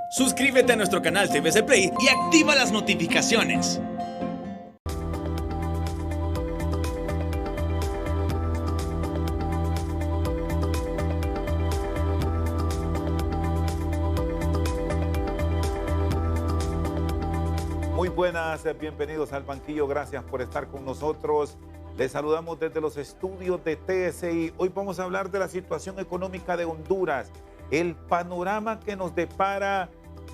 Suscríbete a nuestro canal TVC Play y activa las notificaciones. Muy buenas, bienvenidos al banquillo, gracias por estar con nosotros. Les saludamos desde los estudios de TSI. Hoy vamos a hablar de la situación económica de Honduras, el panorama que nos depara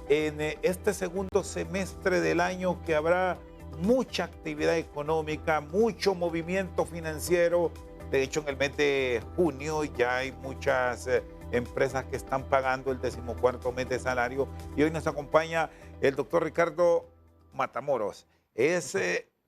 en este segundo semestre del año, que habrá mucha actividad económica, mucho movimiento financiero. De hecho, en el mes de junio ya hay muchas empresas que están pagando el 14º mes de salario. Y hoy nos acompaña el doctor Ricardo Matamoros. Es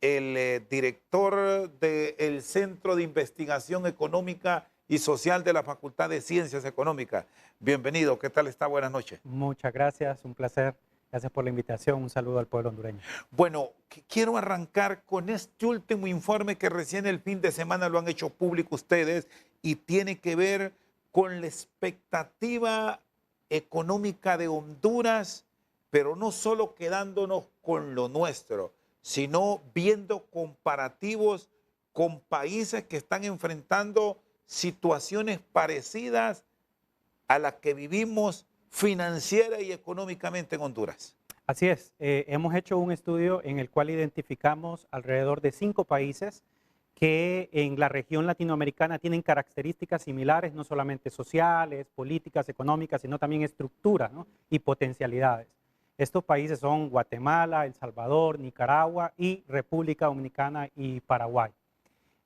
el director del Centro de Investigación Económica y Social de la Facultad de Ciencias Económicas. Bienvenido, ¿qué tal está? Buenas noches. Muchas gracias, un placer. Gracias por la invitación. Un saludo al pueblo hondureño. Bueno, quiero arrancar con este último informe que recién el fin de semana lo han hecho público ustedes y tiene que ver con la expectativa económica de Honduras, pero no solo quedándonos con lo nuestro, sino viendo comparativos con países que están enfrentando situaciones parecidas a las que vivimos financiera y económicamente en Honduras. Así es, hemos hecho un estudio en el cual identificamos alrededor de 5 países que en la región latinoamericana tienen características similares, no solamente sociales, políticas, económicas, sino también estructuras, ¿no? Y potencialidades. Estos países son Guatemala, El Salvador, Nicaragua y República Dominicana y Paraguay.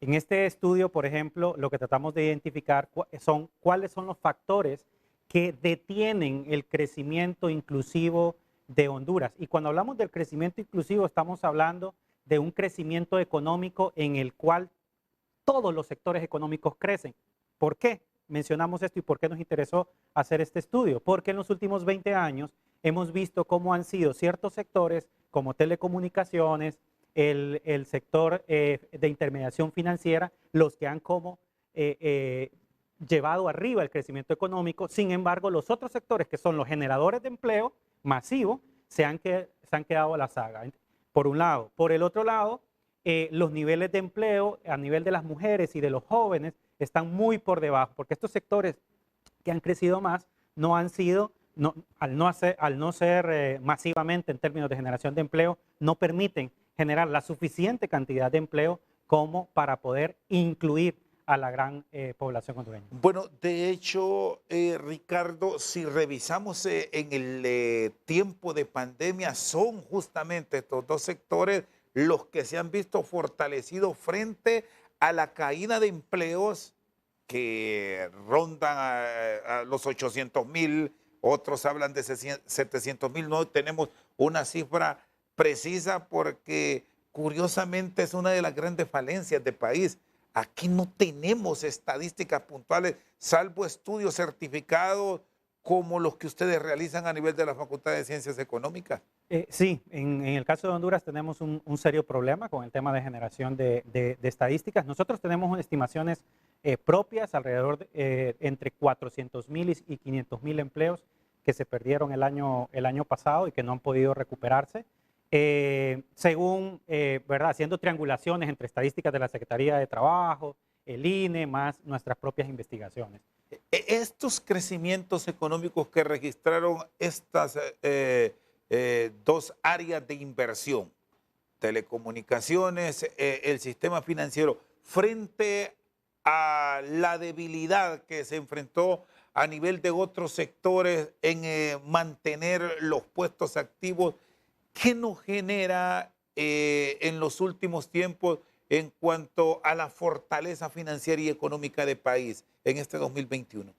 En este estudio, por ejemplo, lo que tratamos de identificar son cuáles son los factores que detienen el crecimiento inclusivo de Honduras. Y cuando hablamos del crecimiento inclusivo, estamos hablando de un crecimiento económico en el cual todos los sectores económicos crecen. ¿Por qué mencionamos esto y por qué nos interesó hacer este estudio? Porque en los últimos 20 años hemos visto cómo han sido ciertos sectores como telecomunicaciones, el sector de intermediación financiera, los que han llevado arriba el crecimiento económico. Sin embargo, los otros sectores, que son los generadores de empleo masivo, se han quedado a la saga, por un lado. Por el otro lado, los niveles de empleo a nivel de las mujeres y de los jóvenes están muy por debajo, porque estos sectores que han crecido más no han sido, al no ser masivamente en términos de generación de empleo, no permiten generar la suficiente cantidad de empleo como para poder incluir a la gran población hondureña. Bueno, de hecho, Ricardo, si revisamos en el tiempo de pandemia, son justamente estos dos sectores los que se han visto fortalecidos frente a la caída de empleos que rondan a los 800,000, otros hablan de 700,000, no tenemos una cifra precisa porque curiosamente es una de las grandes falencias del país. Aquí no tenemos estadísticas puntuales, salvo estudios certificados como los que ustedes realizan a nivel de la Facultad de Ciencias Económicas. Sí, en el caso de Honduras tenemos un serio problema con el tema de generación de estadísticas. Nosotros tenemos estimaciones propias, alrededor de entre 400,000 y 500,000 empleos que se perdieron el año pasado y que no han podido recuperarse. Según, ¿verdad? Haciendo triangulaciones entre estadísticas de la Secretaría de Trabajo, el INE, más nuestras propias investigaciones. Estos crecimientos económicos que registraron estas dos áreas de inversión, telecomunicaciones, el sistema financiero, frente a la debilidad que se enfrentó a nivel de otros sectores en mantener los puestos activos, ¿qué nos genera en los últimos tiempos en cuanto a la fortaleza financiera y económica del país en este 2021?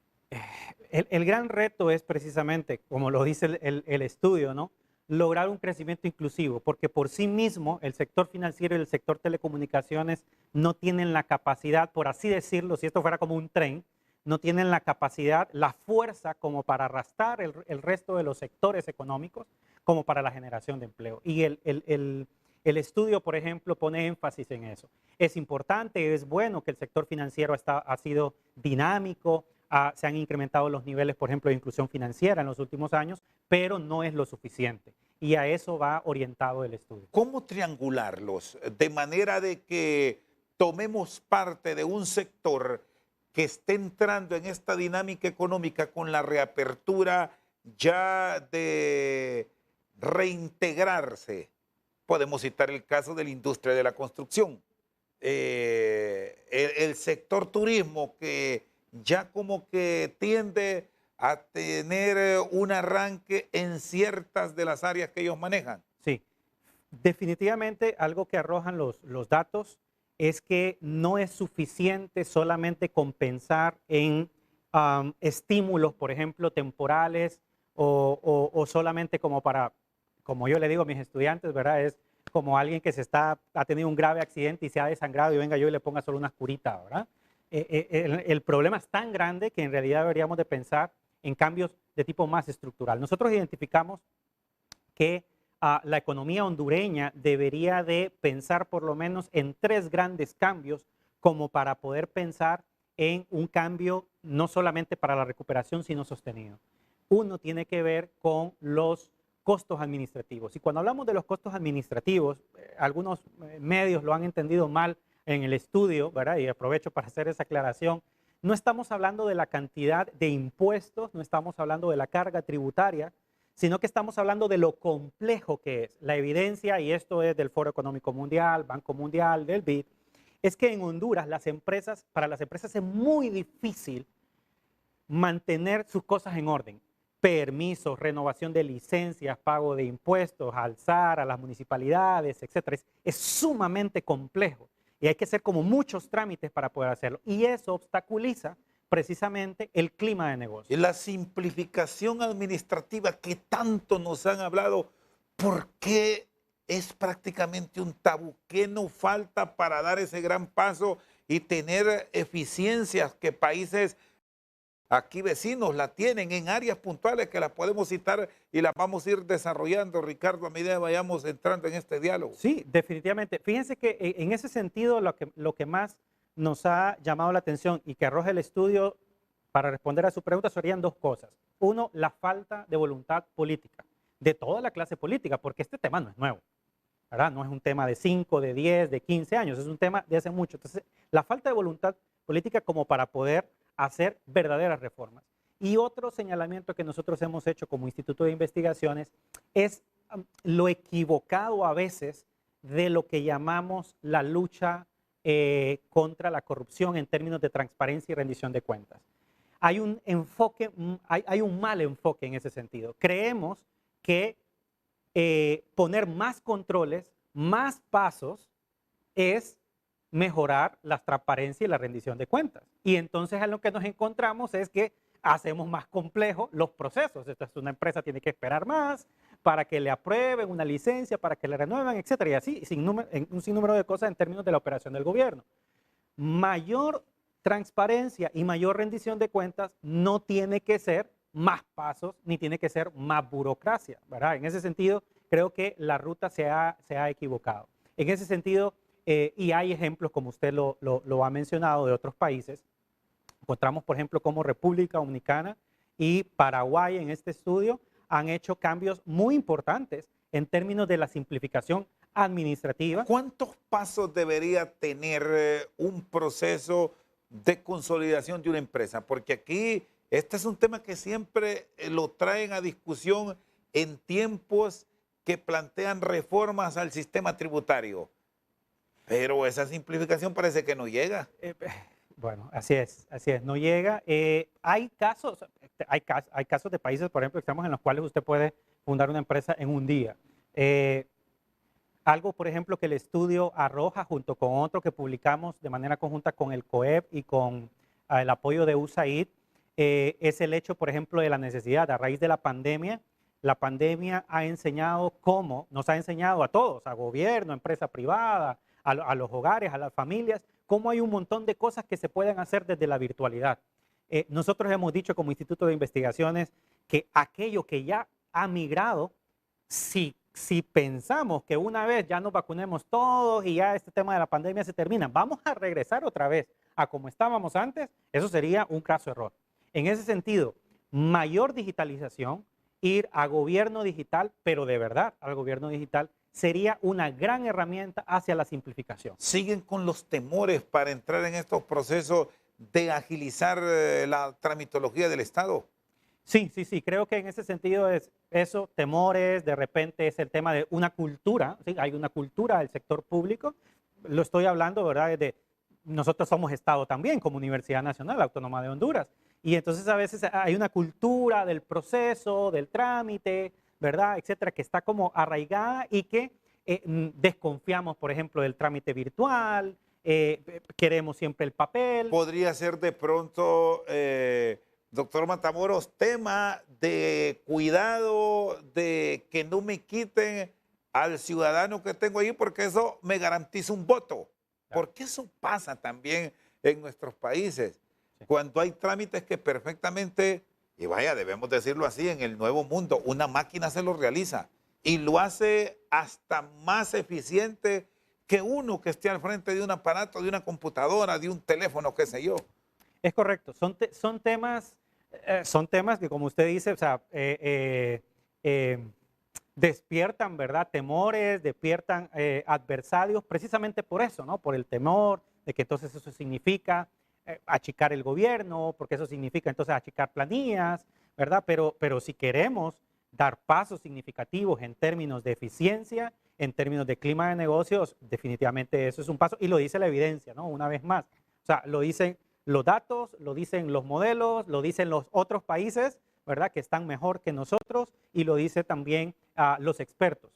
El gran reto es precisamente, como lo dice el estudio, ¿no? Lograr un crecimiento inclusivo, porque por sí mismo el sector financiero y el sector telecomunicaciones no tienen la capacidad, por así decirlo, si esto fuera como un tren, no tienen la capacidad, la fuerza como para arrastrar el resto de los sectores económicos como para la generación de empleo. Y el estudio, por ejemplo, pone énfasis en eso. Es importante, es bueno que el sector financiero ha sido dinámico, se han incrementado los niveles, por ejemplo, de inclusión financiera en los últimos años, pero no es lo suficiente. Y a eso va orientado el estudio. ¿Cómo triangularlos de manera de que tomemos parte de un sector que esté entrando en esta dinámica económica con la reapertura ya de reintegrarse? Podemos citar el caso de la industria de la construcción, el sector turismo que ya como que tiende a tener un arranque en ciertas de las áreas que ellos manejan. Sí, definitivamente algo que arrojan los datos es que no es suficiente solamente compensar en estímulos, por ejemplo, temporales o solamente como para, como yo le digo a mis estudiantes, ¿verdad? Es como alguien que ha tenido un grave accidente y se ha desangrado y venga yo y le ponga solo unas curitas, ¿verdad? El problema es tan grande que en realidad deberíamos de pensar en cambios de tipo más estructural. Nosotros identificamos que la economía hondureña debería de pensar por lo menos en 3 grandes cambios como para poder pensar en un cambio no solamente para la recuperación, sino sostenido. Uno tiene que ver con los costos administrativos. Y cuando hablamos de los costos administrativos, algunos medios lo han entendido mal en el estudio, ¿verdad? Y aprovecho para hacer esa aclaración. No estamos hablando de la cantidad de impuestos, no estamos hablando de la carga tributaria, sino que estamos hablando de lo complejo que es. La evidencia, y esto es del Foro Económico Mundial, Banco Mundial, del BID, es que en Honduras para las empresas es muy difícil mantener sus cosas en orden. Permisos, renovación de licencias, pago de impuestos, alzar a las municipalidades, etcétera. Es sumamente complejo y hay que hacer como muchos trámites para poder hacerlo. Y eso obstaculiza precisamente el clima de negocio. Y la simplificación administrativa que tanto nos han hablado, ¿por qué es prácticamente un tabú? ¿Qué nos falta para dar ese gran paso y tener eficiencias que países aquí vecinos la tienen en áreas puntuales que las podemos citar y las vamos a ir desarrollando, Ricardo, a medida que vayamos entrando en este diálogo? Sí, definitivamente. Fíjense que en ese sentido lo que más nos ha llamado la atención y que arroja el estudio para responder a su pregunta serían 2 cosas. Uno, la falta de voluntad política, de toda la clase política, porque este tema no es nuevo, ¿verdad? No es un tema de 5, de 10, de 15 años, es un tema de hace mucho. Entonces, la falta de voluntad política como para poder hacer verdaderas reformas. Y otro señalamiento que nosotros hemos hecho como Instituto de Investigaciones es lo equivocado a veces de lo que llamamos la lucha contra la corrupción en términos de transparencia y rendición de cuentas. Hay un enfoque, hay un mal enfoque en ese sentido. Creemos que poner más controles, más pasos, es mejorar la transparencia y la rendición de cuentas. Y entonces a lo que nos encontramos es que hacemos más complejos los procesos. Entonces una empresa tiene que esperar más para que le aprueben una licencia, para que le renueven, etcétera, y así un sinnúmero de cosas en términos de la operación del gobierno. Mayor transparencia y mayor rendición de cuentas no tiene que ser más pasos ni tiene que ser más burocracia, ¿verdad? En ese sentido, creo que la ruta se ha equivocado. En ese sentido, y hay ejemplos, como usted lo ha mencionado, de otros países. Encontramos, por ejemplo, como República Dominicana y Paraguay en este estudio han hecho cambios muy importantes en términos de la simplificación administrativa. ¿Cuántos pasos debería tener un proceso de consolidación de una empresa? Porque aquí este es un tema que siempre lo traen a discusión en tiempos que plantean reformas al sistema tributario. Pero esa simplificación parece que no llega. Bueno, así es, no llega. Hay casos de países, por ejemplo, extremos en los cuales usted puede fundar una empresa en un día. Algo, por ejemplo, que el estudio arroja junto con otro que publicamos de manera conjunta con el COEP y con el apoyo de USAID, es el hecho, por ejemplo, de la necesidad a raíz de la pandemia. La pandemia ha enseñado cómo, nos ha enseñado a todos, a gobierno, a empresa privada, a los hogares, a las familias, cómo hay un montón de cosas que se pueden hacer desde la virtualidad. Nosotros hemos dicho como Instituto de Investigaciones que aquello que ya ha migrado, si pensamos que una vez ya nos vacunemos todos y ya este tema de la pandemia se termina, vamos a regresar otra vez a como estábamos antes, eso sería un craso error. En ese sentido, mayor digitalización ir a gobierno digital, pero de verdad al gobierno digital sería una gran herramienta hacia la simplificación. ¿Siguen con los temores para entrar en estos procesos de agilizar la tramitología del Estado? Sí, sí, sí, creo que en ese sentido es eso, temores, de repente es el tema de una cultura, ¿sí? Hay una cultura del sector público, lo estoy hablando, ¿verdad? Nosotros somos Estado también, como Universidad Nacional Autónoma de Honduras, y entonces a veces hay una cultura del proceso, del trámite, ¿verdad? Etcétera, que está como arraigada y que desconfiamos, por ejemplo, del trámite virtual, queremos siempre el papel. Podría ser de pronto, doctor Matamoros, tema de cuidado de que no me quiten al ciudadano que tengo ahí porque eso me garantiza un voto. Porque eso pasa también en nuestros países. Sí. Cuando hay trámites que perfectamente, y vaya, debemos decirlo así, en el nuevo mundo, una máquina se lo realiza y lo hace hasta más eficiente que uno que esté al frente de un aparato, de una computadora, de un teléfono, qué sé yo. Es correcto, son temas que, como usted dice, o sea, despiertan, ¿verdad? Temores, despiertan adversarios, precisamente por eso, ¿no? Por el temor de que entonces eso significa achicar el gobierno, porque eso significa entonces achicar planillas, ¿verdad? Pero si queremos dar pasos significativos en términos de eficiencia, en términos de clima de negocios, definitivamente eso es un paso, y lo dice la evidencia, ¿no? Una vez más, o sea, lo dicen los datos, lo dicen los modelos, lo dicen los otros países, ¿verdad? Que están mejor que nosotros, y lo dice también los expertos.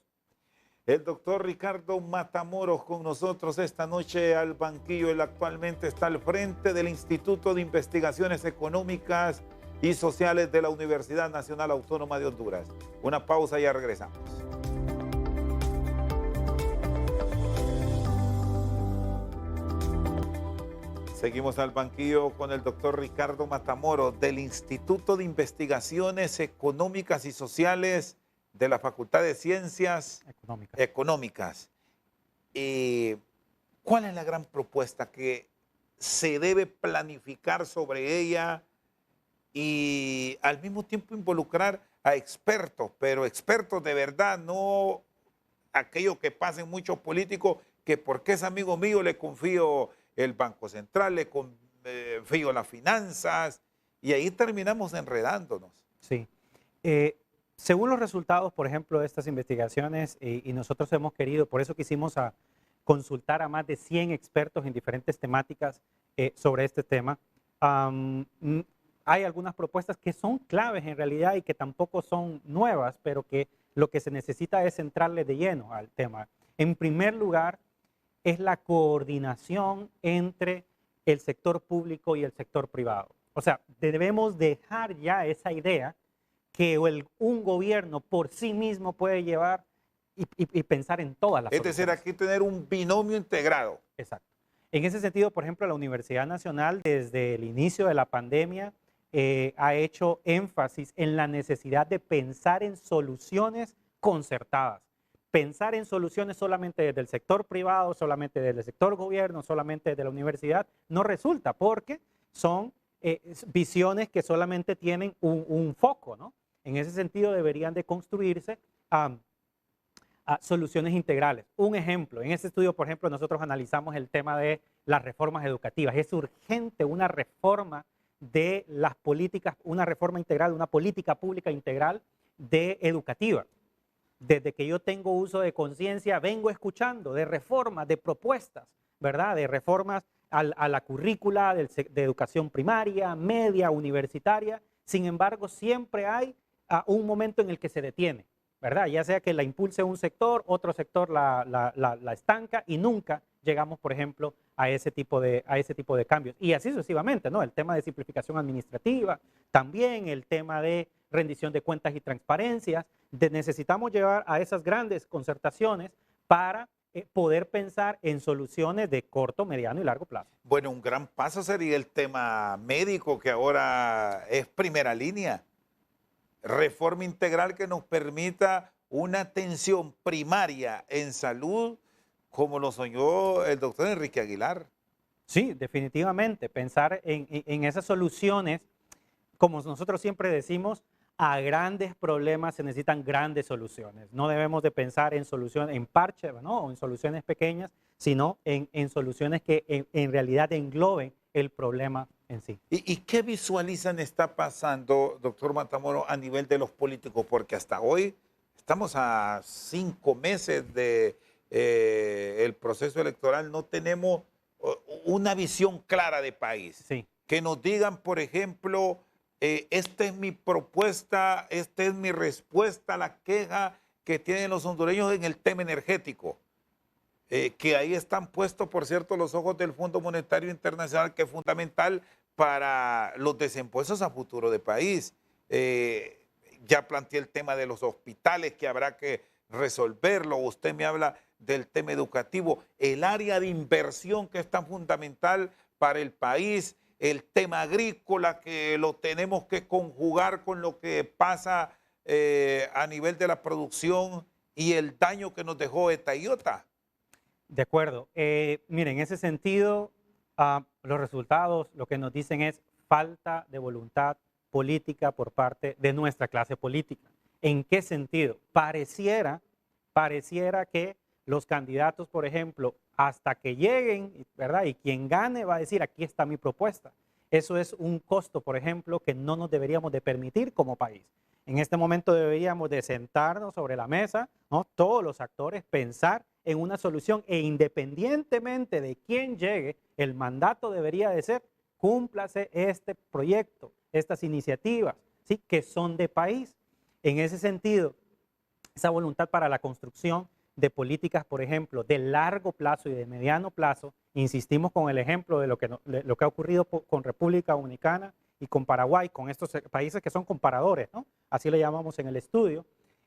El doctor Ricardo Matamoros con nosotros esta noche al banquillo. Él actualmente está al frente del Instituto de Investigaciones Económicas y Sociales de la Universidad Nacional Autónoma de Honduras. Una pausa y ya regresamos. Seguimos al banquillo con el doctor Ricardo Matamoros del Instituto de Investigaciones Económicas y Sociales de la Facultad de Ciencias Económicas. ¿Cuál es la gran propuesta que se debe planificar sobre ella y al mismo tiempo involucrar a expertos, pero expertos de verdad, no aquellos que pasen muchos políticos que porque es amigo mío le confío el Banco Central, le confío las finanzas y ahí terminamos enredándonos? Sí. Según los resultados, por ejemplo, de estas investigaciones, y nosotros hemos querido, por eso quisimos consultar a más de 100 expertos en diferentes temáticas sobre este tema, hay algunas propuestas que son claves en realidad y que tampoco son nuevas, pero que lo que se necesita es centrarle de lleno al tema. En primer lugar, es la coordinación entre el sector público y el sector privado. O sea, debemos dejar ya esa idea que un gobierno por sí mismo puede llevar y pensar en todas las soluciones. Es decir, aquí tener un binomio integrado. Exacto. En ese sentido, por ejemplo, la Universidad Nacional desde el inicio de la pandemia ha hecho énfasis en la necesidad de pensar en soluciones concertadas. Pensar en soluciones solamente desde el sector privado, solamente desde el sector gobierno, solamente desde la universidad, no resulta porque son visiones que solamente tienen un foco, ¿no? En ese sentido deberían de construirse soluciones integrales. Un ejemplo, en este estudio, por ejemplo, nosotros analizamos el tema de las reformas educativas. Es urgente una reforma de las políticas, una reforma integral, una política pública integral de educativa. Desde que yo tengo uso de conciencia, vengo escuchando de reformas, de propuestas, ¿verdad? De reformas a la currícula de educación primaria, media, universitaria. Sin embargo, siempre hay un momento en el que se detiene, ¿verdad? Ya sea que la impulse un sector, otro sector la estanca y nunca llegamos, por ejemplo, a ese tipo de cambios. Y así sucesivamente, ¿no? El tema de simplificación administrativa, también el tema de rendición de cuentas y transparencias. Necesitamos llevar a esas grandes concertaciones para poder pensar en soluciones de corto, mediano y largo plazo. Bueno, un gran paso sería el tema médico, que ahora es primera línea. Reforma integral que nos permita una atención primaria en salud, como lo soñó el doctor Enrique Aguilar. Sí, definitivamente. Pensar en esas soluciones, como nosotros siempre decimos, A grandes problemas se necesitan grandes soluciones. No debemos de pensar en soluciones, en parches, ¿no? O en soluciones pequeñas, sino en soluciones que en realidad engloben el problema en sí. ¿Y qué visualizan está pasando, doctor Matamoros, a nivel de los políticos? Porque hasta hoy estamos a 5 meses de el proceso electoral, no tenemos una visión clara de país. Sí. Que nos digan, por ejemplo, esta es mi propuesta, esta es mi respuesta a la queja que tienen los hondureños en el tema energético. Que ahí están puestos, por cierto, los ojos del Fondo Monetario Internacional, que es fundamental para los desembolsos a futuro de país. Ya planteé el tema de los hospitales, que habrá que resolverlo. Usted me habla del tema educativo, el área de inversión que es tan fundamental para el país, el tema agrícola, que lo tenemos que conjugar con lo que pasa a nivel de la producción y el daño que nos dejó esta iota. De acuerdo. Miren, en ese sentido, los resultados lo que nos dicen es falta de voluntad política por parte de nuestra clase política. ¿En qué sentido? Pareciera que los candidatos, por ejemplo, hasta que lleguen, ¿verdad? Y quien gane va a decir, aquí está mi propuesta. Eso es un costo, por ejemplo, que no nos deberíamos de permitir como país. En este momento deberíamos de sentarnos sobre la mesa, ¿no? Todos los actores, pensar en una solución e independientemente de quién llegue, el mandato debería de ser, cúmplase este proyecto, estas iniciativas, ¿sí? Que son de país. En ese sentido, esa voluntad para la construcción de políticas, por ejemplo, de largo plazo y de mediano plazo, insistimos con el ejemplo de lo que ha ocurrido con República Dominicana y con Paraguay, con estos países que son comparadores, ¿no? Así le llamamos en el estudio.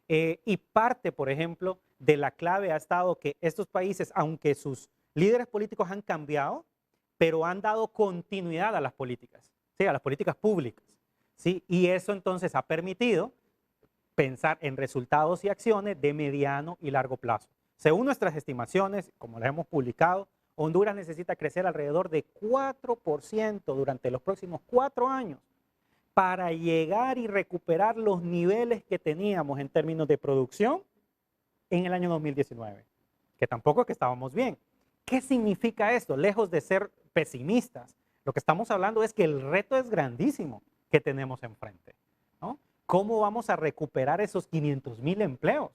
Y parte, por ejemplo, de la clave ha estado que estos países, aunque sus líderes políticos han cambiado, pero han dado continuidad a las políticas, ¿sí? A las políticas públicas, ¿sí? Y eso entonces ha permitido pensar en resultados y acciones de mediano y largo plazo. Según nuestras estimaciones, como las hemos publicado, Honduras necesita crecer alrededor de 4% durante los próximos 4 años para llegar y recuperar los niveles que teníamos en términos de producción en el año 2019, que tampoco es que estábamos bien. ¿Qué significa esto? Lejos de ser pesimistas, lo que estamos hablando es que el reto es grandísimo que tenemos enfrente, ¿no? ¿Cómo vamos a recuperar esos 500,000 empleos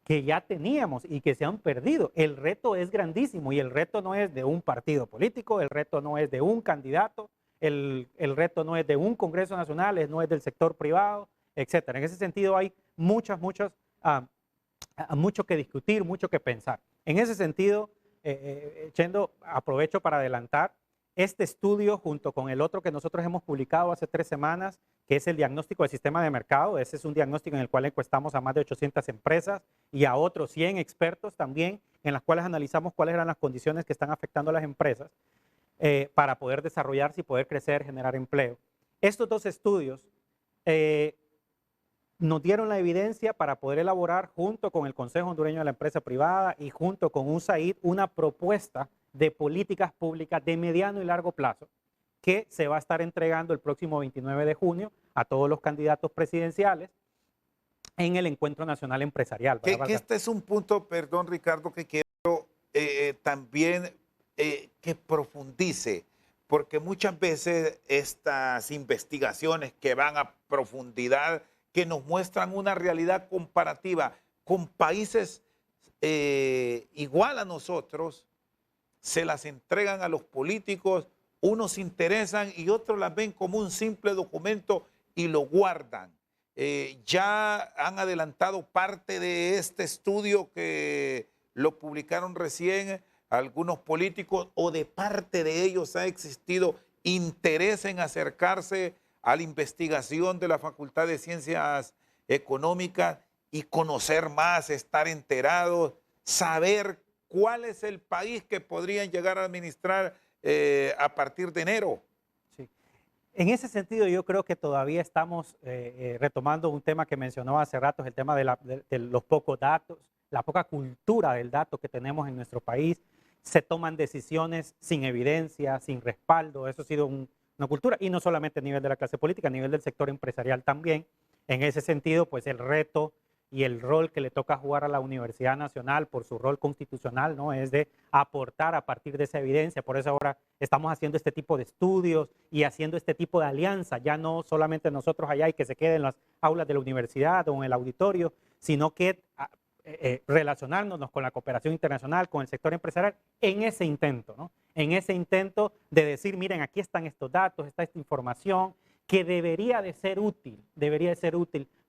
que ya teníamos y que se han perdido? El reto es grandísimo y el reto no es de un partido político, el reto no es de un candidato, el reto no es de un Congreso Nacional, no es del sector privado, etcétera. En ese sentido hay mucho que discutir, mucho que pensar. En ese sentido, Chendo, aprovecho para adelantar este estudio junto con el otro que nosotros hemos publicado hace 3 semanas, que es el diagnóstico del sistema de mercado. Ese es un diagnóstico en el cual encuestamos a más de 800 empresas y a otros 100 expertos también, en las cuales analizamos cuáles eran las condiciones que están afectando a las empresas para poder desarrollarse y poder crecer, generar empleo. Estos 2 estudios nos dieron la evidencia para poder elaborar junto con el Consejo Hondureño de la Empresa Privada y junto con USAID una propuesta de políticas públicas de mediano y largo plazo que se va a estar entregando el próximo 29 de junio a todos los candidatos presidenciales en el Encuentro Nacional Empresarial. Que este es un punto, perdón Ricardo, que quiero también que profundice, porque muchas veces estas investigaciones que van a profundidad, que nos muestran una realidad comparativa con países igual a nosotros, se las entregan a los políticos, unos se interesan y otros las ven como un simple documento y lo guardan. Ya han adelantado parte de este estudio que lo publicaron recién algunos políticos, o de parte de ellos ha existido interés en acercarse a la investigación de la Facultad de Ciencias Económicas y conocer más, estar enterados, saber cuál es el país que podrían llegar a administrar a partir de enero. Sí. En ese sentido, yo creo que todavía estamos retomando un tema que mencionó hace rato, el tema de los pocos datos, la poca cultura del dato que tenemos en nuestro país. Se toman decisiones sin evidencia, sin respaldo. Eso ha sido una cultura, y no solamente a nivel de la clase política, a nivel del sector empresarial también. En ese sentido, pues el reto y el rol que le toca jugar a la Universidad Nacional por su rol constitucional, ¿no? Es de aportar a partir de esa evidencia. Por eso ahora estamos haciendo este tipo de estudios y haciendo este tipo de alianza, ya no solamente nosotros allá y que se quede en las aulas de la universidad o en el auditorio, sino que relacionarnos con la cooperación internacional, con el sector empresarial, en ese intento, ¿no? En ese intento de decir, miren, aquí están estos datos, está esta información, que debería de ser útil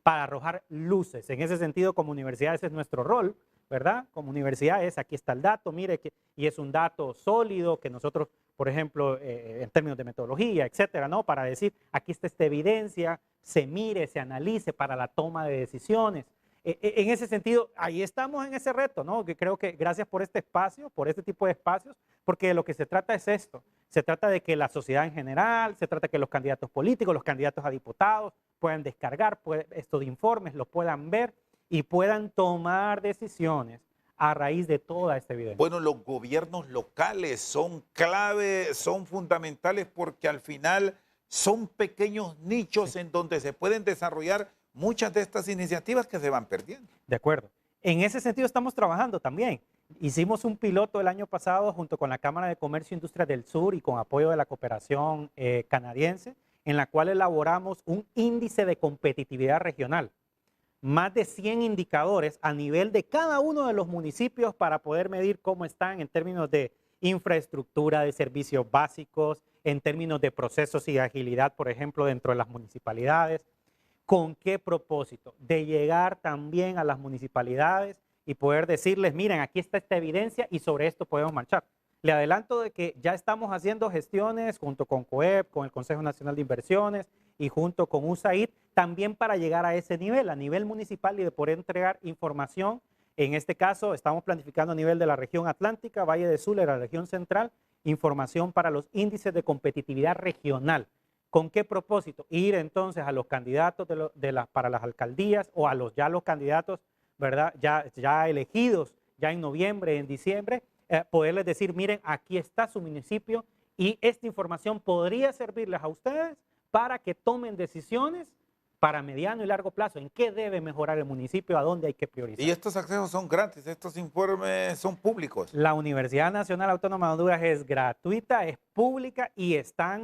para arrojar luces. En ese sentido, como universidad, ese es nuestro rol, ¿verdad? Como universidad aquí está el dato, mire, y es un dato sólido que nosotros, por ejemplo, en términos de metodología, etcétera, ¿no? Para decir, aquí está esta evidencia, se mire, se analice para la toma de decisiones. En ese sentido, ahí estamos en ese reto, ¿no? Que creo que gracias por este espacio, por este tipo de espacios, porque de lo que se trata es esto. Se trata de que la sociedad en general, se trata de que los candidatos políticos, los candidatos a diputados puedan descargar estos informes, los puedan ver y puedan tomar decisiones a raíz de toda esta evidencia. Bueno, los gobiernos locales son clave, son fundamentales porque al final son pequeños nichos en donde se pueden desarrollar muchas de estas iniciativas que se van perdiendo. De acuerdo. En ese sentido estamos trabajando también. Hicimos un piloto el año pasado junto con la Cámara de Comercio e Industria del Sur y con apoyo de la cooperación canadiense, en la cual elaboramos un índice de competitividad regional. Más de 100 indicadores a nivel de cada uno de los municipios para poder medir cómo están en términos de infraestructura, de servicios básicos, en términos de procesos y agilidad, por ejemplo, dentro de las municipalidades. ¿Con qué propósito? De llegar también a las municipalidades y poder decirles, miren, aquí está esta evidencia y sobre esto podemos marchar. Le adelanto de que ya estamos haciendo gestiones junto con COEP, con el Consejo Nacional de Inversiones y junto con USAID, también para llegar a ese nivel, a nivel municipal y de poder entregar información. En este caso, estamos planificando a nivel de la región atlántica, Valle de Zulia, la región central, información para los índices de competitividad regional. ¿Con qué propósito? Ir entonces a los candidatos para las alcaldías o a los candidatos, ¿verdad? Ya elegidos, ya en noviembre, en diciembre, poderles decir, miren, aquí está su municipio y esta información podría servirles a ustedes para que tomen decisiones para mediano y largo plazo, en qué debe mejorar el municipio, a dónde hay que priorizar. Y estos accesos son gratis, estos informes son públicos. La Universidad Nacional Autónoma de Honduras es gratuita, es pública y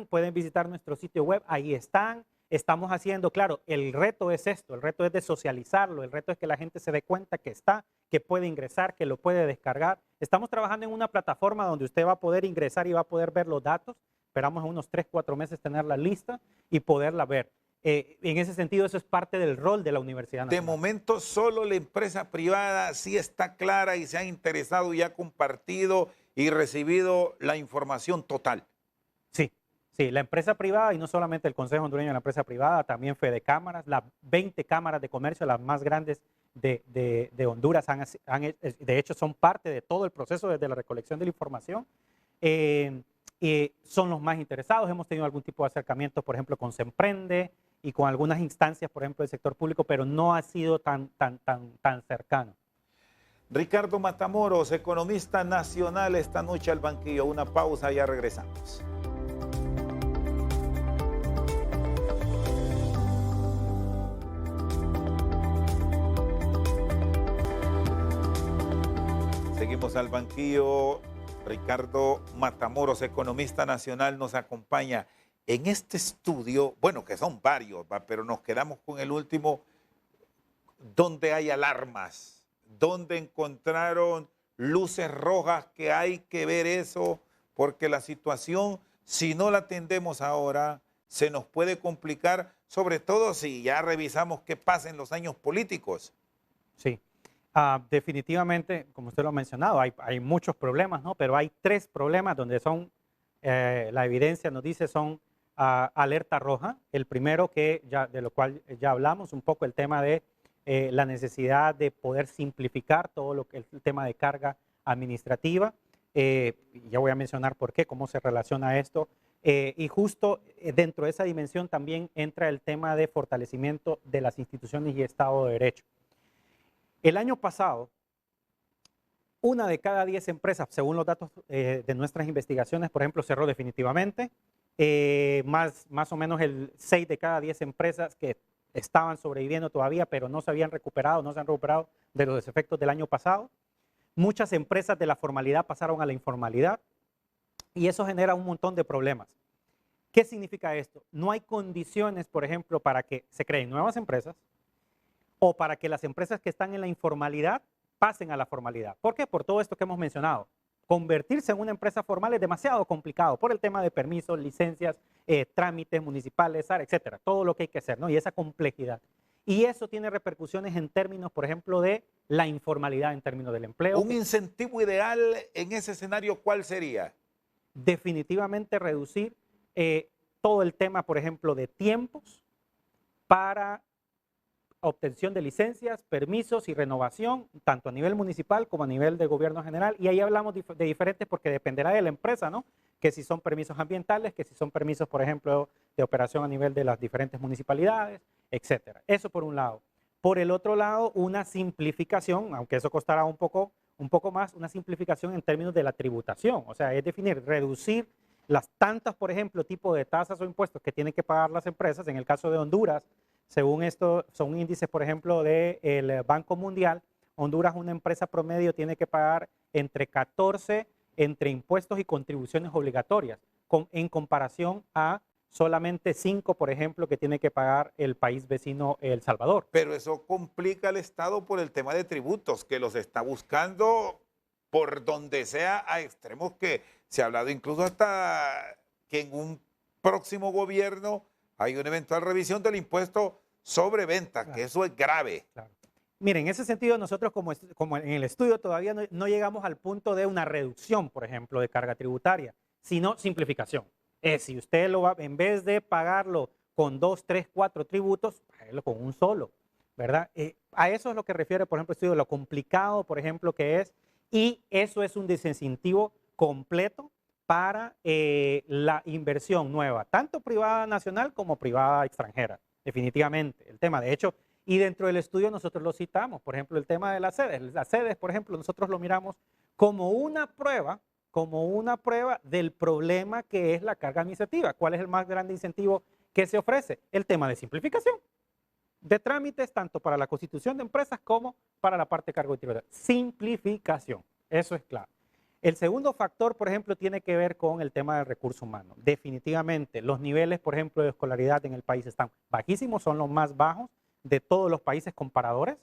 pueden visitar nuestro sitio web, ahí están. Estamos haciendo, claro, el reto es esto, el reto es de socializarlo, el reto es que la gente se dé cuenta que está, que puede ingresar, que lo puede descargar. Estamos trabajando en una plataforma donde usted va a poder ingresar y va a poder ver los datos. Esperamos en unos 3, 4 meses tenerla lista y poderla ver. En ese sentido, eso es parte del rol de la Universidad Nacional. De momento, solo la empresa privada sí está clara y se ha interesado y ha compartido y recibido la información total. Sí, sí, la empresa privada y no solamente el Consejo Hondureño de la Empresa Privada, también Fedecámaras, las 20 cámaras de comercio, las más grandes de Honduras, de hecho son parte de todo el proceso desde la recolección de la información. Son los más interesados. Hemos tenido algún tipo de acercamiento, por ejemplo, con Semprende y con algunas instancias, por ejemplo, del sector público, pero no ha sido tan cercano. Ricardo Matamoros, economista nacional, esta noche al banquillo. Una pausa, ya regresamos. Seguimos al banquillo. Ricardo Matamoros, economista nacional, nos acompaña en este estudio, bueno, que son varios, pero nos quedamos con el último, donde hay alarmas, donde encontraron luces rojas, que hay que ver eso, porque la situación, si no la atendemos ahora, se nos puede complicar, sobre todo si ya revisamos qué pasa en los años políticos. Sí. Definitivamente, como usted lo ha mencionado, hay muchos problemas, ¿no? Pero hay 3 problemas donde la evidencia nos dice son alerta roja. El primero de lo cual ya hablamos, un poco el tema de la necesidad de poder simplificar todo el tema de carga administrativa. Ya voy a mencionar por qué, cómo se relaciona esto. Y justo dentro de esa dimensión también entra el tema de fortalecimiento de las instituciones y Estado de Derecho. El año pasado, 1 de cada 10 empresas, según los datos de nuestras investigaciones, por ejemplo, cerró definitivamente. más o menos el 6 de cada 10 empresas que estaban sobreviviendo todavía, pero no se habían recuperado, no se han recuperado de los efectos del año pasado. Muchas empresas de la formalidad pasaron a la informalidad y eso genera un montón de problemas. ¿Qué significa esto? No hay condiciones, por ejemplo, para que se creen nuevas empresas o para que las empresas que están en la informalidad pasen a la formalidad. ¿Por qué? Por todo esto que hemos mencionado. Convertirse en una empresa formal es demasiado complicado por el tema de permisos, licencias, trámites municipales, etcétera. Todo lo que hay que hacer, ¿no? Y esa complejidad. Y eso tiene repercusiones en términos, por ejemplo, de la informalidad, en términos del empleo. Un incentivo ideal en ese escenario, ¿cuál sería? Definitivamente reducir todo el tema, por ejemplo, de tiempos para obtención de licencias, permisos y renovación, tanto a nivel municipal como a nivel de gobierno general. Y ahí hablamos de diferentes porque dependerá de la empresa, ¿no? Que si son permisos ambientales, que si son permisos, por ejemplo, de operación a nivel de las diferentes municipalidades, etcétera. Eso por un lado. Por el otro lado, una simplificación, aunque eso costará un poco más, una simplificación en términos de la tributación. O sea, es definir, reducir las tantas, por ejemplo, tipos de tasas o impuestos que tienen que pagar las empresas. En el caso de Honduras, según esto, son índices, por ejemplo, del Banco Mundial, Honduras, una empresa promedio tiene que pagar entre 14 entre impuestos y contribuciones obligatorias, en comparación a solamente 5, por ejemplo, que tiene que pagar el país vecino El Salvador. Pero eso complica al Estado por el tema de tributos, que los está buscando por donde sea a extremos que se ha hablado incluso hasta que en un próximo gobierno hay una eventual revisión del impuesto sobre ventas, claro, que eso es grave. Claro. Miren, en ese sentido nosotros como en el estudio todavía no llegamos al punto de una reducción, por ejemplo, de carga tributaria, sino simplificación. Si usted lo va, en vez de pagarlo con 2, 3, 4 tributos, páguelo con un solo, ¿verdad? A eso es lo que refiere, por ejemplo, el estudio, lo complicado, por ejemplo, que es, y eso es un desincentivo completo para la inversión nueva, tanto privada nacional como privada extranjera, definitivamente. El tema, de hecho, y dentro del estudio nosotros lo citamos, por ejemplo, el tema de las sedes. Las sedes, por ejemplo, nosotros lo miramos como una prueba del problema que es la carga administrativa. ¿Cuál es el más grande incentivo que se ofrece? El tema de simplificación de trámites, tanto para la constitución de empresas como para la parte de cargo tributario. Simplificación, eso es claro. El segundo factor, por ejemplo, tiene que ver con el tema del recurso humano. Definitivamente, los niveles, por ejemplo, de escolaridad en el país están bajísimos, son los más bajos de todos los países comparadores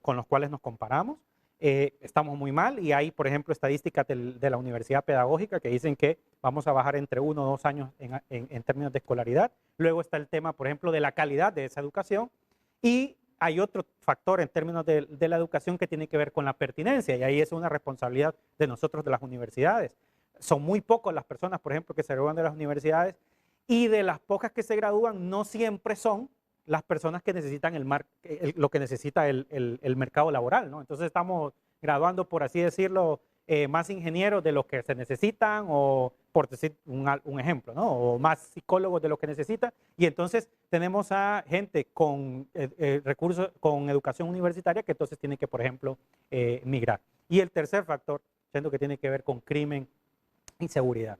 con los cuales nos comparamos. Estamos muy mal y hay, por ejemplo, estadísticas de la Universidad Pedagógica que dicen que vamos a bajar entre 1 o 2 años en términos de escolaridad. Luego está el tema, por ejemplo, de la calidad de esa educación y hay otro factor en términos de la educación que tiene que ver con la pertinencia y ahí es una responsabilidad de nosotros, de las universidades. Son muy pocas las personas, por ejemplo, que se gradúan de las universidades y de las pocas que se gradúan no siempre son las personas que necesitan lo que necesita el mercado laboral, ¿no? Entonces estamos graduando, por así decirlo, más ingenieros de los que se necesitan o, por decir un ejemplo, ¿no? O más psicólogos de lo que necesitan. Y entonces tenemos a gente con recursos, con educación universitaria que entonces tiene que, por ejemplo, migrar. Y el tercer factor, siento que tiene que ver con crimen y seguridad.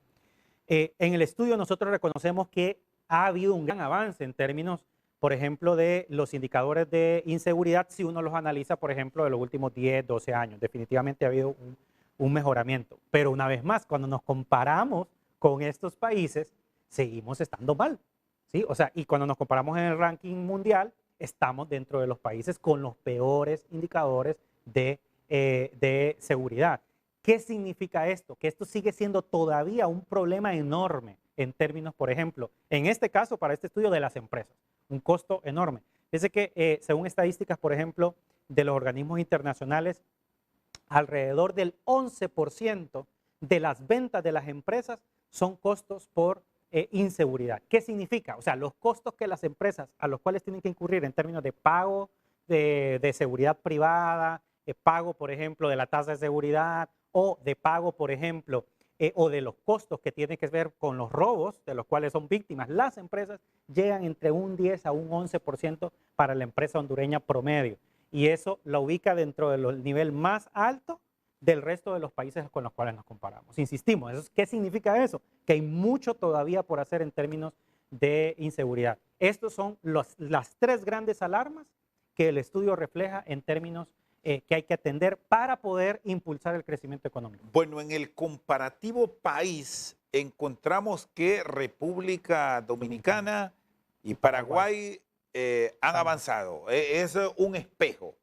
En el estudio nosotros reconocemos que ha habido un gran avance en términos, por ejemplo, de los indicadores de inseguridad, si uno los analiza, por ejemplo, de los últimos 10, 12 años. Definitivamente ha habido un mejoramiento. Pero una vez más, cuando nos comparamos con estos países, seguimos estando mal, ¿sí? O sea, y cuando nos comparamos en el ranking mundial, estamos dentro de los países con los peores indicadores de seguridad. ¿Qué significa esto? Que esto sigue siendo todavía un problema enorme en términos, por ejemplo, en este caso, para este estudio de las empresas. Un costo enorme. Fíjense que según estadísticas, por ejemplo, de los organismos internacionales, alrededor del 11% de las ventas de las empresas son costos por inseguridad. ¿Qué significa? O sea, los costos que las empresas a los cuales tienen que incurrir en términos de pago de seguridad privada, pago, por ejemplo, de la tasa de seguridad o de pago, por ejemplo, o de los costos que tienen que ver con los robos de los cuales son víctimas las empresas, llegan entre un 10 a un 11% para la empresa hondureña promedio. Y eso la ubica dentro del nivel más alto del resto de los países con los cuales nos comparamos. Insistimos, ¿qué significa eso? Que hay mucho todavía por hacer en términos de inseguridad. Estos son las tres grandes alarmas que el estudio refleja en términos que hay que atender para poder impulsar el crecimiento económico. Bueno, en el comparativo país encontramos que República Dominicana y Paraguay han avanzado. Es un espejo.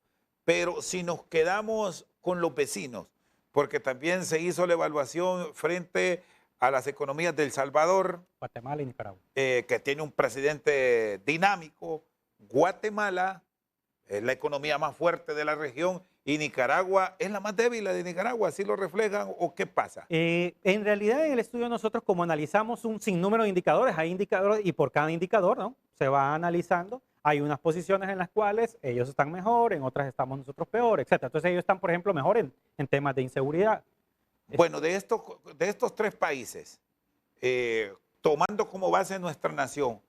Pero si nos quedamos con los vecinos, porque también se hizo la evaluación frente a las economías de El Salvador, Guatemala y Nicaragua. Que tiene un presidente dinámico, Guatemala es la economía más fuerte de la región y Nicaragua es la más débil de Nicaragua, ¿así lo reflejan o qué pasa? En realidad en el estudio nosotros como analizamos un sinnúmero de indicadores, hay indicadores y por cada indicador, ¿no?, se va analizando. Hay unas posiciones en las cuales ellos están mejor, en otras estamos nosotros peor, etc. Entonces ellos están, por ejemplo, mejor en temas de inseguridad. Bueno, de estos tres países, tomando como base nuestra nación,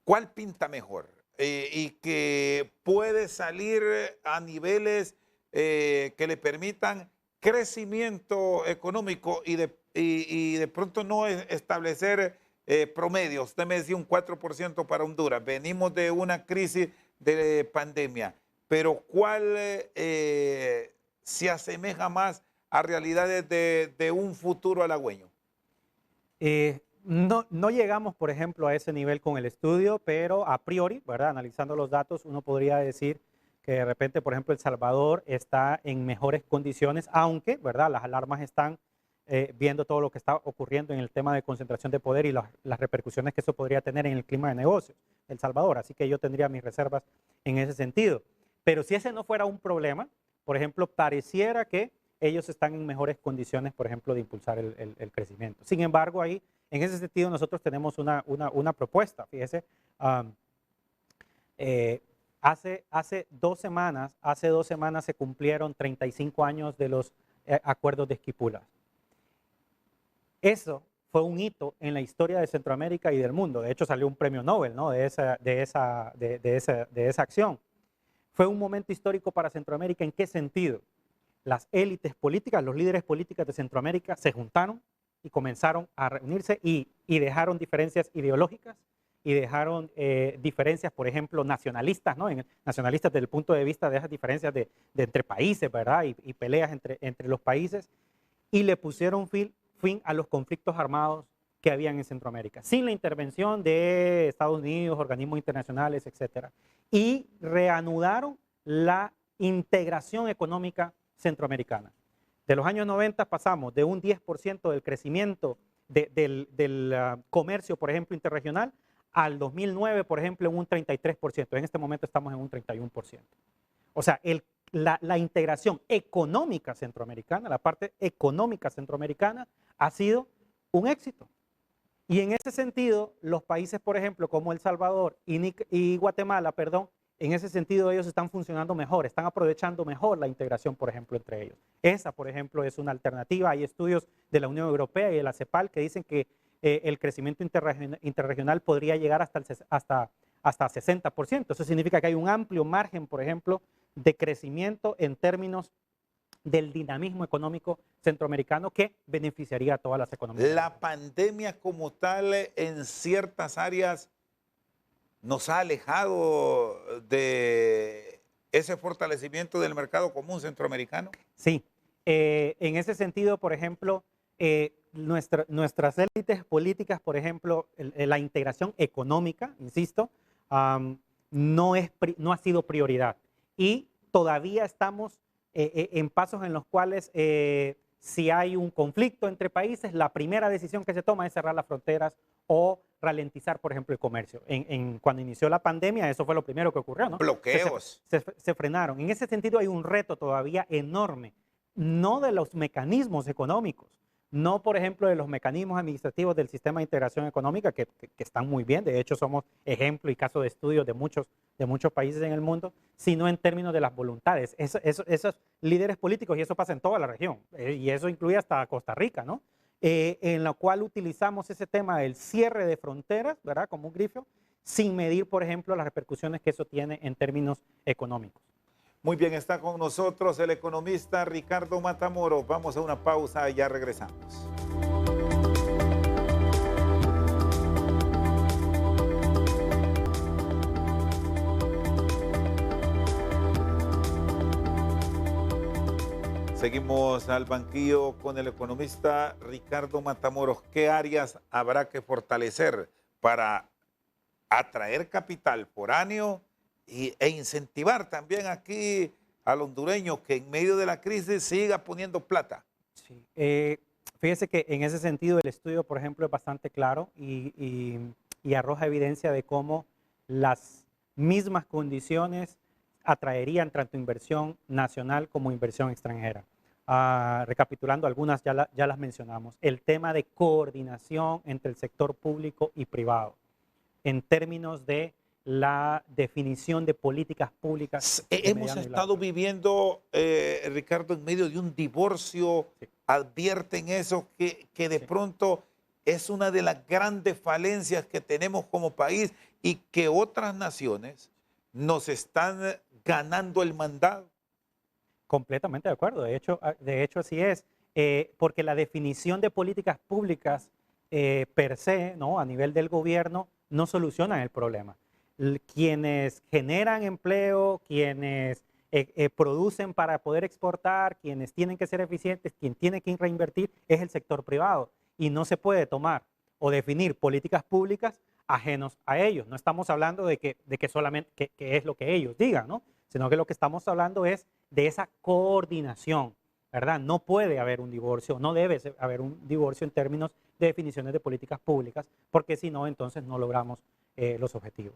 ¿cuál pinta mejor? Y que puede salir a niveles que le permitan crecimiento económico y de pronto no establecer promedios. Usted me decía un 4% para Honduras. Venimos de una crisis de pandemia, pero ¿cuál se asemeja más a realidades de un futuro halagüeño? No llegamos, por ejemplo, a ese nivel con el estudio, pero a priori, ¿verdad?, analizando los datos, uno podría decir que de repente, por ejemplo, El Salvador está en mejores condiciones, aunque, ¿verdad?, las alarmas están viendo todo lo que está ocurriendo en el tema de concentración de poder y las repercusiones que eso podría tener en el clima de negocios El Salvador. Así que yo tendría mis reservas en ese sentido. Pero si ese no fuera un problema, por ejemplo, pareciera que ellos están en mejores condiciones, por ejemplo, de impulsar el crecimiento. Sin embargo, ahí, en ese sentido, nosotros tenemos una propuesta. Fíjese, hace 2 semanas se cumplieron 35 años de los acuerdos de Esquipulas. Eso fue un hito en la historia de Centroamérica y del mundo. De hecho, salió un premio Nobel, ¿no?, de esa acción. Fue un momento histórico para Centroamérica. ¿En qué sentido? Las élites políticas, los líderes políticos de Centroamérica se juntaron y comenzaron a reunirse y dejaron diferencias ideológicas y dejaron diferencias, por ejemplo, nacionalistas, ¿no? Nacionalistas desde el punto de vista de esas diferencias de entre países, ¿verdad? Y peleas entre los países, y le pusieron fin a los conflictos armados que habían en Centroamérica, sin la intervención de Estados Unidos, organismos internacionales, etc. Y reanudaron la integración económica centroamericana. De los años 90 pasamos de un 10% del crecimiento del comercio, por ejemplo, interregional, al 2009, por ejemplo, en un 33%. En este momento estamos en un 31%. O sea, la integración económica centroamericana, la parte económica centroamericana, ha sido un éxito. Y en ese sentido, los países, por ejemplo, como El Salvador y Guatemala, perdón, en ese sentido ellos están funcionando mejor, están aprovechando mejor la integración, por ejemplo, entre ellos. Esa, por ejemplo, es una alternativa. Hay estudios de la Unión Europea y de la CEPAL que dicen que el crecimiento interregional podría llegar hasta 60%. Eso significa que hay un amplio margen, por ejemplo, de crecimiento en términos del dinamismo económico centroamericano que beneficiaría a todas las economías. La pandemia como tal en ciertas áreas nos ha alejado de ese fortalecimiento del mercado común centroamericano. Sí, en ese sentido, por ejemplo, nuestras élites políticas, por ejemplo, la integración económica, insisto, no ha sido prioridad. Y todavía estamos en pasos en los cuales si hay un conflicto entre países, la primera decisión que se toma es cerrar las fronteras o ralentizar, por ejemplo, el comercio. Cuando inició la pandemia, eso fue lo primero que ocurrió, ¿no? Bloqueos. Se frenaron. En ese sentido hay un reto todavía enorme, no de los mecanismos económicos, no, por ejemplo, de los mecanismos administrativos del sistema de integración económica, que están muy bien. De hecho, somos ejemplo y caso de estudio de muchos países en el mundo, sino en términos de las voluntades. Esos líderes políticos, y eso pasa en toda la región, y eso incluye hasta Costa Rica, ¿no? En la cual utilizamos ese tema del cierre de fronteras, ¿verdad?, como un grifo, sin medir, por ejemplo, las repercusiones que eso tiene en términos económicos. Muy bien, está con nosotros el economista Ricardo Matamoros. Vamos a una pausa y ya regresamos. Seguimos al banquillo con el economista Ricardo Matamoros. ¿Qué áreas habrá que fortalecer para atraer capital foráneo e incentivar también aquí al hondureño que en medio de la crisis siga poniendo plata? Sí. Fíjese que en ese sentido el estudio, por ejemplo, es bastante claro y arroja evidencia de cómo las mismas condiciones atraerían tanto inversión nacional como inversión extranjera. Recapitulando algunas, ya las mencionamos. El tema de coordinación entre el sector público y privado en términos de la definición de políticas públicas. Hemos estado viviendo, Ricardo, en medio de un divorcio. Sí. Advierten eso, que de pronto es una de las grandes falencias que tenemos como país y que otras naciones nos están ganando el mandado. Completamente de acuerdo, de hecho así es, porque la definición de políticas públicas per se, ¿no? A nivel del gobierno, no solucionan el problema. Quienes generan empleo, quienes producen para poder exportar, quienes tienen que ser eficientes, quien tiene que reinvertir es el sector privado y no se puede tomar o definir políticas públicas ajenos a ellos. No estamos hablando de que solamente que es lo que ellos digan, ¿no? Sino que lo que estamos hablando es de esa coordinación, ¿verdad? No puede haber un divorcio, no debe haber un divorcio en términos de definiciones de políticas públicas, porque si no, entonces no logramos los objetivos.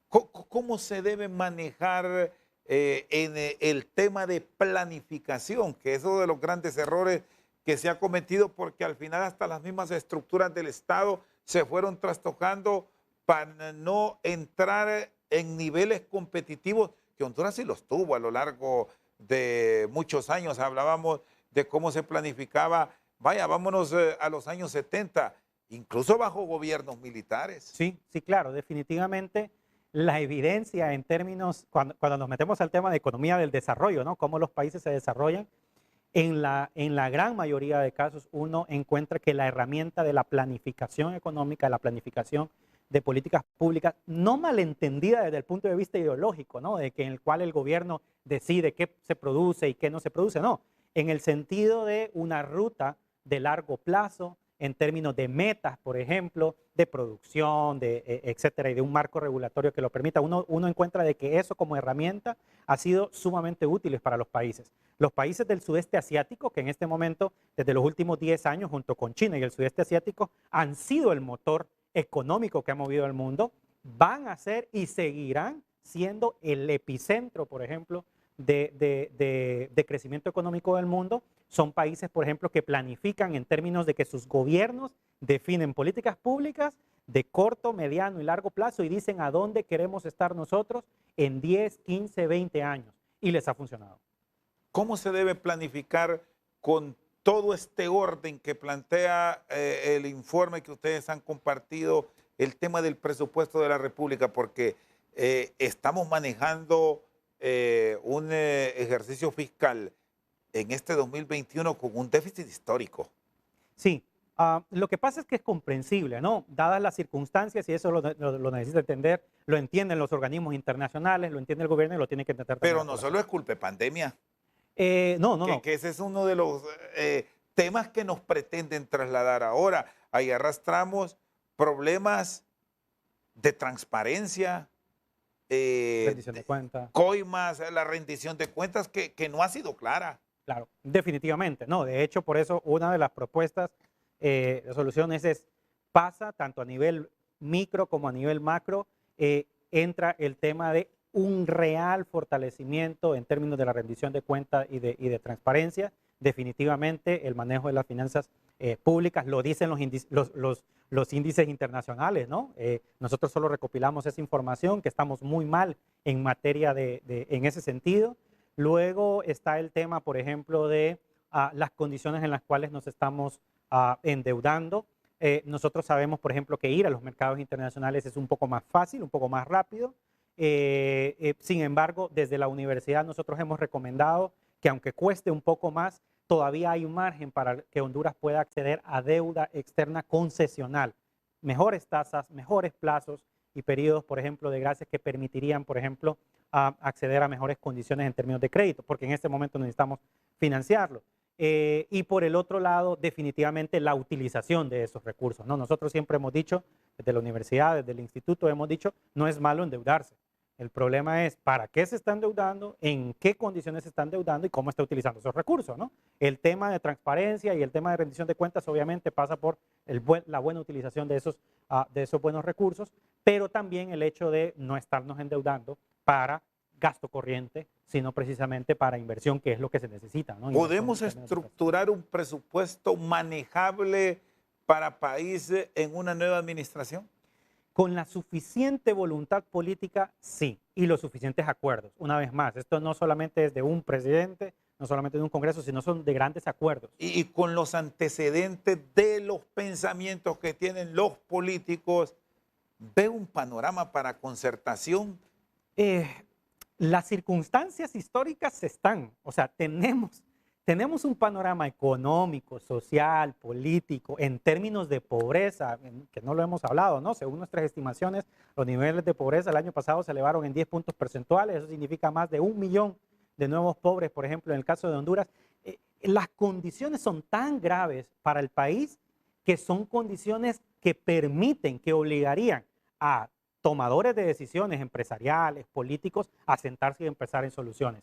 ¿Cómo se debe manejar en el tema de planificación? Que es uno de los grandes errores que se ha cometido, porque al final hasta las mismas estructuras del Estado se fueron trastocando para no entrar en niveles competitivos que Honduras sí los tuvo a lo largo de muchos años. Hablábamos de cómo se planificaba, vaya, vámonos a los años 70, incluso bajo gobiernos militares. Sí, sí, claro, definitivamente la evidencia en términos, cuando nos metemos al tema de economía del desarrollo, ¿no? Cómo los países se desarrollan, en la gran mayoría de casos uno encuentra que la herramienta de la planificación económica, la planificación de políticas públicas, no malentendida desde el punto de vista ideológico, ¿no? De que en el cual el gobierno decide qué se produce y qué no se produce, no. En el sentido de una ruta de largo plazo, en términos de metas, por ejemplo, de producción, etcétera, y de un marco regulatorio que lo permita. Uno encuentra de que eso como herramienta ha sido sumamente útil para los países. Los países del sudeste asiático, que en este momento, desde los últimos 10 años, junto con China y el sudeste asiático, han sido el motor económico que ha movido el mundo, van a ser y seguirán siendo el epicentro, por ejemplo, de crecimiento económico del mundo. Son países, por ejemplo, que planifican en términos de que sus gobiernos definen políticas públicas de corto, mediano y largo plazo y dicen a dónde queremos estar nosotros en 10, 15, 20 años. Y les ha funcionado. ¿Cómo se debe planificar con todo este orden que plantea el informe que ustedes han compartido, el tema del presupuesto de la República? Porque estamos manejando un ejercicio fiscal en este 2021 con un déficit histórico. Sí, lo que pasa es que es comprensible, ¿no? Dadas las circunstancias, y eso lo necesita entender, lo entienden los organismos internacionales, lo entiende el gobierno y lo tiene que entender también. Pero no solo es culpa de pandemia. No. Que ese es uno de los temas que nos pretenden trasladar ahora. Ahí arrastramos problemas de transparencia, rendición de cuentas, coimas, la rendición de cuentas que no ha sido clara. Claro, definitivamente, no. De hecho, por eso una de las propuestas de soluciones pasa tanto a nivel micro como a nivel macro, entra el tema de un real fortalecimiento en términos de la rendición de cuentas y de transparencia. Definitivamente el manejo de las finanzas públicas, lo dicen los índices internacionales, ¿no? Nosotros solo recopilamos esa información, que estamos muy mal en materia en ese sentido. Luego está el tema, por ejemplo, de las condiciones en las cuales nos estamos endeudando. Nosotros sabemos, por ejemplo, que ir a los mercados internacionales es un poco más fácil, un poco más rápido. Sin embargo, desde la universidad nosotros hemos recomendado que aunque cueste un poco más, todavía hay un margen para que Honduras pueda acceder a deuda externa concesional. Mejores tasas, mejores plazos y periodos, por ejemplo, de gracia que permitirían, por ejemplo, acceder a mejores condiciones en términos de crédito, porque en este momento necesitamos financiarlo. Y por el otro lado, definitivamente la utilización de esos recursos, ¿no? Nosotros siempre hemos dicho, desde la universidad, desde el instituto, hemos dicho, no es malo endeudarse. El problema es para qué se está endeudando, en qué condiciones se está endeudando y cómo está utilizando esos recursos, ¿no? El tema de transparencia y el tema de rendición de cuentas obviamente pasa por la buena utilización de esos buenos recursos, pero también el hecho de no estarnos endeudando para gasto corriente, sino precisamente para inversión, que es lo que se necesita, ¿no? ¿Podemos estructurar un presupuesto manejable para países en una nueva administración? Con la suficiente voluntad política, sí, y los suficientes acuerdos. Una vez más, esto no solamente es de un presidente, no solamente de un congreso, sino son de grandes acuerdos. Y con los antecedentes de los pensamientos que tienen los políticos, ¿ve un panorama para concertación? Las circunstancias históricas están, o sea, tenemos un panorama económico, social, político, en términos de pobreza, que no lo hemos hablado, ¿no? Según nuestras estimaciones, los niveles de pobreza el año pasado se elevaron en 10 puntos porcentuales, eso significa más de 1 millón de nuevos pobres, por ejemplo, en el caso de Honduras. Las condiciones son tan graves para el país que son condiciones que permiten, que obligarían a tomadores de decisiones empresariales, políticos, a sentarse y empezar en soluciones.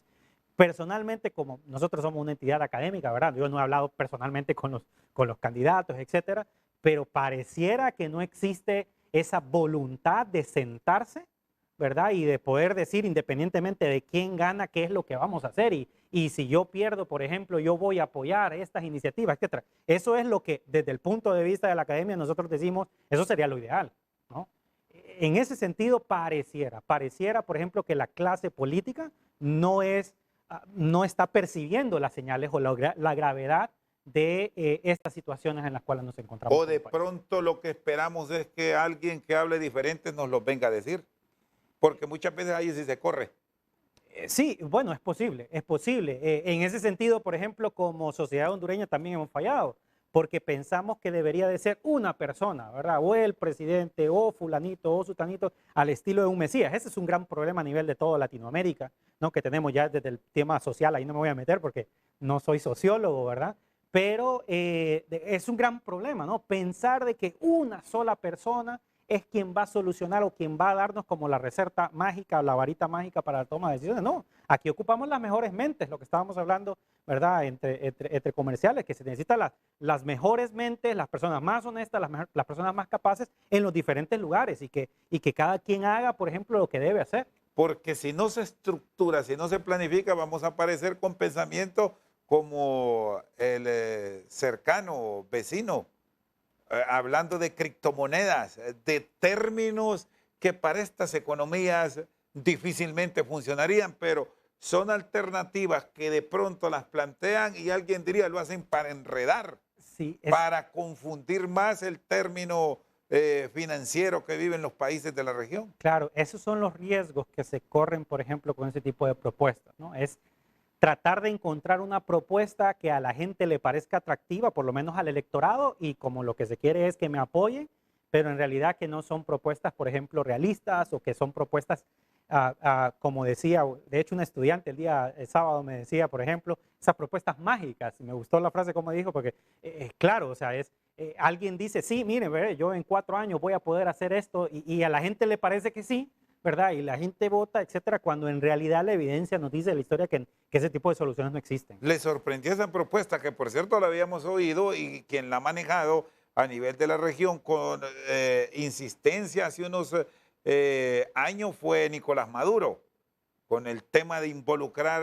Personalmente, como nosotros somos una entidad académica, ¿verdad? Yo no he hablado personalmente con los candidatos, etcétera, pero pareciera que no existe esa voluntad de sentarse, ¿verdad? Y de poder decir, independientemente de quién gana, qué es lo que vamos a hacer. Y si yo pierdo, por ejemplo, yo voy a apoyar estas iniciativas, etcétera. Eso es lo que, desde el punto de vista de la academia, nosotros decimos, eso sería lo ideal, ¿no? En ese sentido, pareciera, por ejemplo, que la clase política no está percibiendo las señales o la gravedad de estas situaciones en las cuales nos encontramos. O de pronto lo que esperamos es que alguien que hable diferente nos lo venga a decir, porque muchas veces ahí sí se corre. Sí, bueno, es posible, es posible. En ese sentido, por ejemplo, como sociedad hondureña también hemos fallado, porque pensamos que debería de ser una persona, ¿verdad? O el presidente, o fulanito, o sutanito, al estilo de un mesías. Ese es un gran problema a nivel de toda Latinoamérica, ¿no? Que tenemos ya desde el tema social, ahí no me voy a meter porque no soy sociólogo, ¿verdad? Pero es un gran problema, ¿no? Pensar de que una sola persona es quien va a solucionar o quien va a darnos como la receta mágica o la varita mágica para la toma de decisiones. No, aquí ocupamos las mejores mentes, lo que estábamos hablando, ¿verdad? Entre comerciales, que se necesitan las mejores mentes, las personas más honestas, las personas más capaces en los diferentes lugares y que cada quien haga, por ejemplo, lo que debe hacer. Porque si no se estructura, si no se planifica, vamos a aparecer con pensamientos como el cercano vecino, hablando de criptomonedas, de términos que para estas economías difícilmente funcionarían, pero son alternativas que de pronto las plantean y alguien diría lo hacen para enredar, sí, para confundir más el término financiero que viven los países de la región. Claro, esos son los riesgos que se corren, por ejemplo, con ese tipo de propuestas, ¿no? Es tratar de encontrar una propuesta que a la gente le parezca atractiva, por lo menos al electorado, y como lo que se quiere es que me apoyen, pero en realidad que no son propuestas, por ejemplo, realistas o que son propuestas, como decía, de hecho un estudiante el sábado me decía, por ejemplo, esas propuestas mágicas, y me gustó la frase como dijo, porque claro, o sea, alguien dice, sí, mire, yo en 4 años voy a poder hacer esto, y a la gente le parece que sí, ¿verdad? Y la gente vota, etcétera, cuando en realidad la evidencia nos dice de la historia que ese tipo de soluciones no existen. ¿Le sorprendió esa propuesta que, por cierto, la habíamos oído y quien la ha manejado a nivel de la región con insistencia hace unos años fue Nicolás Maduro, con el tema de involucrar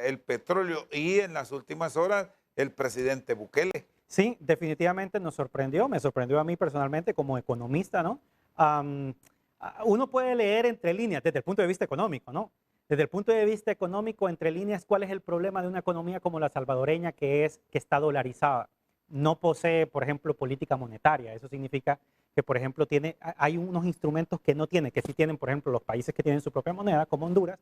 el petróleo y en las últimas horas el presidente Bukele? Sí, definitivamente nos sorprendió, me sorprendió a mí personalmente como economista, ¿no? Uno puede leer entre líneas desde el punto de vista económico, ¿no? Desde el punto de vista económico, entre líneas, ¿cuál es el problema de una economía como la salvadoreña que está dolarizada? No posee, por ejemplo, política monetaria. Eso significa que por ejemplo hay unos instrumentos que no tiene, que sí tienen, por ejemplo, los países que tienen su propia moneda, como Honduras,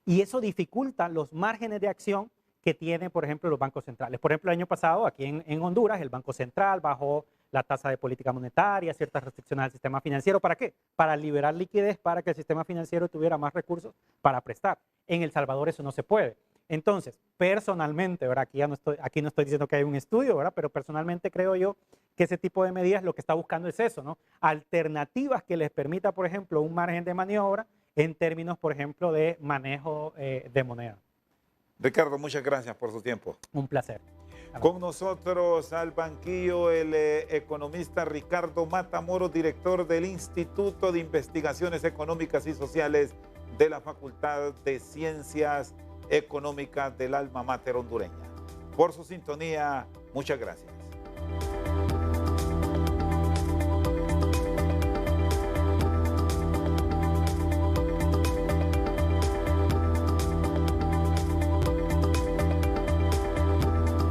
y eso dificulta los márgenes de acción que tienen, por ejemplo, los bancos centrales. Por ejemplo, el año pasado, aquí en Honduras, el Banco Central bajó la tasa de política monetaria, ciertas restricciones al sistema financiero. ¿Para qué? Para liberar liquidez, para que el sistema financiero tuviera más recursos para prestar. En El Salvador eso no se puede. Entonces, personalmente, ¿verdad? Aquí no estoy diciendo que hay un estudio, ¿verdad? Pero personalmente creo yo que ese tipo de medidas lo que está buscando es eso, ¿no? Alternativas que les permita, por ejemplo, un margen de maniobra en términos, por ejemplo, de manejo de moneda. Ricardo, muchas gracias por su tiempo. Un placer. Con nosotros al banquillo el economista Ricardo Matamoros, director del Instituto de Investigaciones Económicas y Sociales de la Facultad de Ciencias Económicas del Alma Mater hondureña. Por su sintonía, muchas gracias.